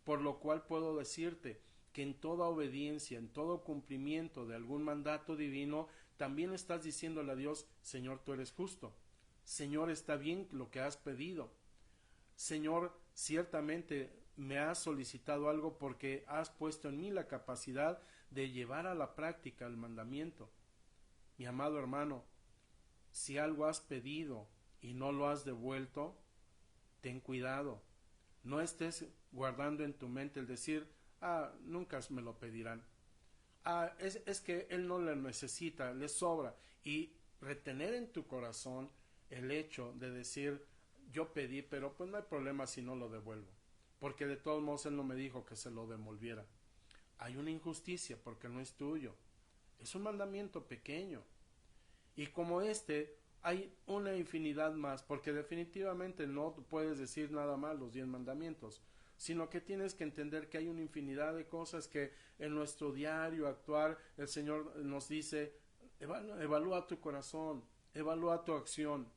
Por lo cual puedo decirte que en toda obediencia, en todo cumplimiento de algún mandato divino, también estás diciéndole a Dios, Señor, tú eres justo. Señor, está bien lo que has pedido. Señor, ciertamente me has solicitado algo porque has puesto en mí la capacidad de llevar a la práctica el mandamiento. Mi amado hermano, si algo has pedido y no lo has devuelto, ten cuidado. No estés guardando en tu mente el decir, nunca me lo pedirán. Es que él no le necesita, le sobra. Y retener en tu corazón el hecho de decir, yo pedí, pero pues no hay problema si no lo devuelvo. Porque de todos modos él no me dijo que se lo devolviera. Hay una injusticia porque no es tuyo. Es un mandamiento pequeño. Y como hay una infinidad más, porque definitivamente no puedes decir nada más los 10 mandamientos, sino que tienes que entender que hay una infinidad de cosas que en nuestro diario actuar el Señor nos dice, evalúa tu corazón, evalúa tu acción.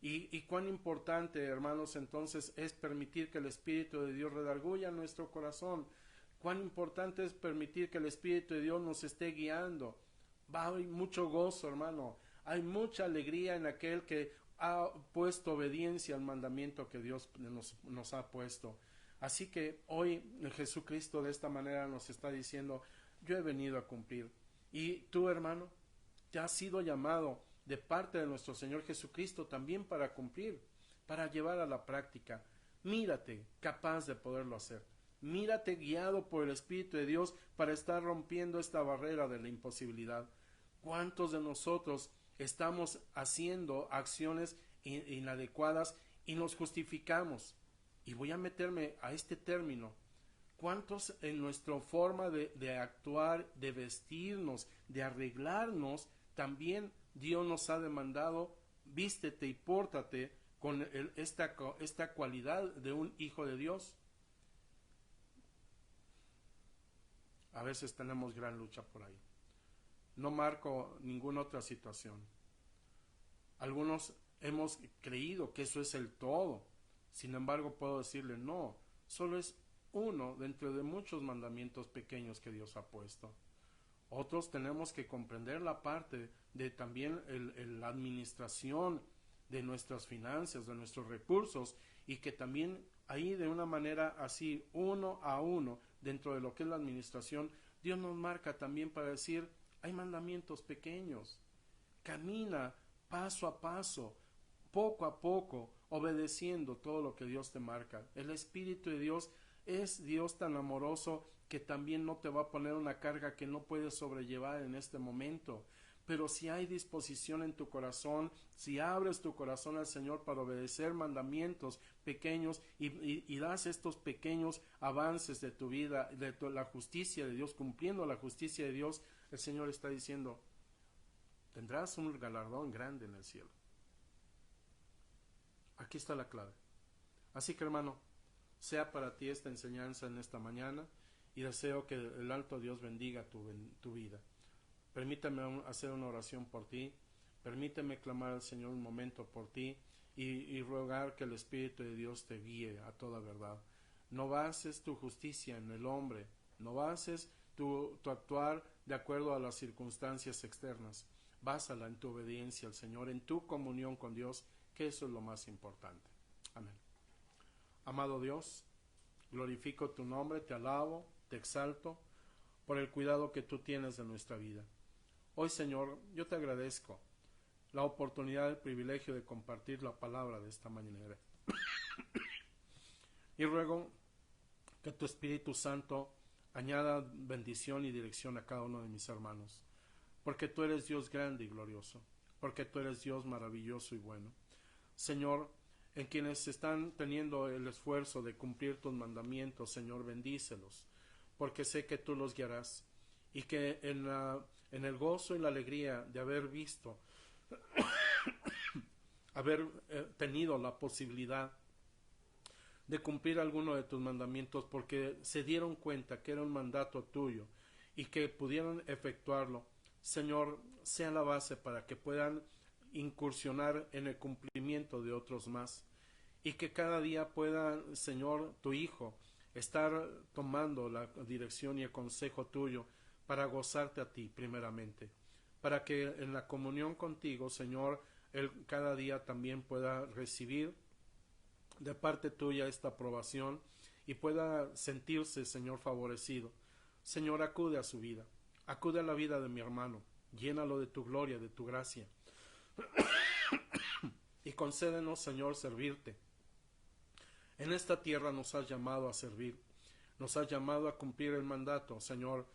Y cuán importante, hermanos, entonces es permitir que el Espíritu de Dios redarguya nuestro corazón. Cuán importante es permitir que el Espíritu de Dios nos esté guiando. Hay mucho gozo, hermano. Hay mucha alegría en aquel que ha puesto obediencia al mandamiento que Dios nos ha puesto. Así que hoy Jesucristo de esta manera nos está diciendo, yo he venido a cumplir. Y tú, hermano, te has sido llamado de parte de nuestro Señor Jesucristo también para cumplir, para llevar a la práctica. Mírate capaz de poderlo hacer. Mírate guiado por el Espíritu de Dios para estar rompiendo esta barrera de la imposibilidad. ¿Cuántos de nosotros estamos haciendo acciones inadecuadas y nos justificamos? Y voy a meterme a este término. ¿Cuántos en nuestra forma de actuar, de vestirnos, de arreglarnos, también Dios nos ha demandado, vístete y pórtate con esta cualidad de un hijo de Dios? A veces tenemos gran lucha por ahí. No marco ninguna otra situación. Algunos hemos creído que eso es el todo. Sin embargo, puedo decirle no, solo es uno dentro de muchos mandamientos pequeños que Dios ha puesto. Otros tenemos que comprender la parte de también la administración de nuestras finanzas, de nuestros recursos, y que también ahí de una manera así, uno a uno, dentro de lo que es la administración, Dios nos marca también para decir, hay mandamientos pequeños. Camina paso a paso, poco a poco, obedeciendo todo lo que Dios te marca. El Espíritu de Dios es Dios tan amoroso que también no te va a poner una carga que no puedes sobrellevar en este momento. Pero si hay disposición en tu corazón, si abres tu corazón al Señor para obedecer mandamientos pequeños y das estos pequeños avances de tu vida, la justicia de Dios, cumpliendo la justicia de Dios, el Señor está diciendo, tendrás un galardón grande en el cielo. Aquí está la clave. Así que, hermano, sea para ti esta enseñanza en esta mañana y deseo que el alto Dios bendiga tu vida. Permítame hacer una oración por ti, permíteme clamar al Señor un momento por ti y rogar que el Espíritu de Dios te guíe a toda verdad. No bases tu justicia en el hombre, no bases tu actuar de acuerdo a las circunstancias externas, básala en tu obediencia al Señor, en tu comunión con Dios, que eso es lo más importante. Amén. Amado Dios, glorifico tu nombre, te alabo, te exalto por el cuidado que tú tienes de nuestra vida. Hoy, Señor, yo te agradezco la oportunidad, el privilegio de compartir la palabra de esta manera. Y ruego que tu Espíritu Santo añada bendición y dirección a cada uno de mis hermanos, porque tú eres Dios grande y glorioso, porque tú eres Dios maravilloso y bueno. Señor, en quienes están teniendo el esfuerzo de cumplir tus mandamientos, Señor, bendícelos, porque sé que tú los guiarás, y que en el gozo y la alegría de haber visto, haber tenido la posibilidad de cumplir alguno de tus mandamientos, porque se dieron cuenta que era un mandato tuyo y que pudieron efectuarlo, Señor, sea la base para que puedan incursionar en el cumplimiento de otros más, y que cada día pueda, Señor, tu Hijo, estar tomando la dirección y el consejo tuyo para gozarte a ti primeramente, para que en la comunión contigo, Señor, Él cada día también pueda recibir de parte tuya esta aprobación y pueda sentirse, Señor, favorecido. Señor, acude a su vida, acude a la vida de mi hermano, llénalo de tu gloria, de tu gracia, y concédenos, Señor, servirte. En esta tierra nos has llamado a servir, nos has llamado a cumplir el mandato, Señor,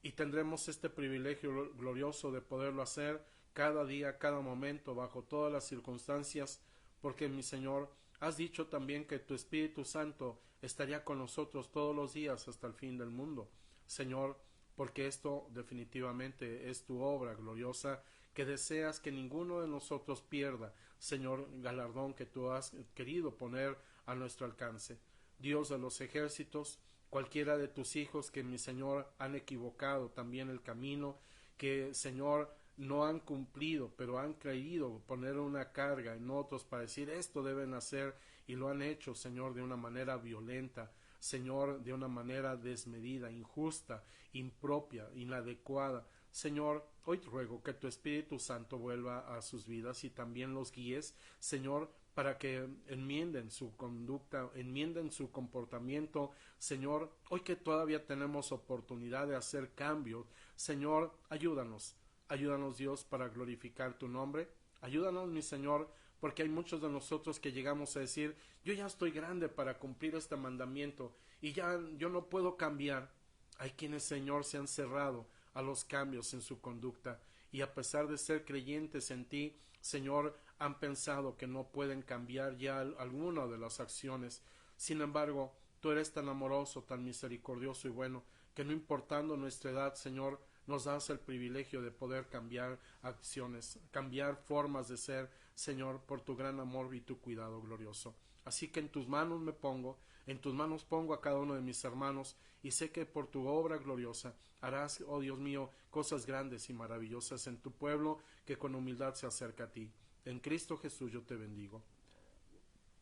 y tendremos este privilegio glorioso de poderlo hacer cada día, cada momento, bajo todas las circunstancias, porque, mi Señor, has dicho también que tu Espíritu Santo estaría con nosotros todos los días hasta el fin del mundo. Señor, porque esto definitivamente es tu obra gloriosa, que deseas que ninguno de nosotros pierda, Señor, galardón que tú has querido poner a nuestro alcance. Dios de los ejércitos, cualquiera de tus hijos que, mi Señor, han equivocado también el camino, que, Señor, no han cumplido, pero han creído poner una carga en otros para decir esto deben hacer, y lo han hecho, Señor, de una manera violenta, Señor, de una manera desmedida, injusta, impropia, inadecuada. Señor, hoy ruego que tu Espíritu Santo vuelva a sus vidas y también los guíes, Señor, para que enmienden su conducta, enmienden su comportamiento. Señor, hoy que todavía tenemos oportunidad de hacer cambios, Señor, ayúdanos. Ayúdanos, Dios, para glorificar tu nombre. Ayúdanos, mi Señor, porque hay muchos de nosotros que llegamos a decir, yo ya estoy grande para cumplir este mandamiento y ya yo no puedo cambiar. Hay quienes, Señor, se han cerrado a los cambios en su conducta y a pesar de ser creyentes en ti, Señor, han pensado que no pueden cambiar ya alguna de las acciones. Sin embargo, tú eres tan amoroso, tan misericordioso y bueno, que no importando nuestra edad, Señor, nos das el privilegio de poder cambiar acciones, cambiar formas de ser, Señor, por tu gran amor y tu cuidado glorioso. Así que en tus manos me pongo, en tus manos pongo a cada uno de mis hermanos, y sé que por tu obra gloriosa harás, oh Dios mío, cosas grandes y maravillosas en tu pueblo que con humildad se acerca a ti. En Cristo Jesús yo te bendigo.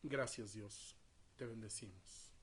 Gracias, Dios. Te bendecimos.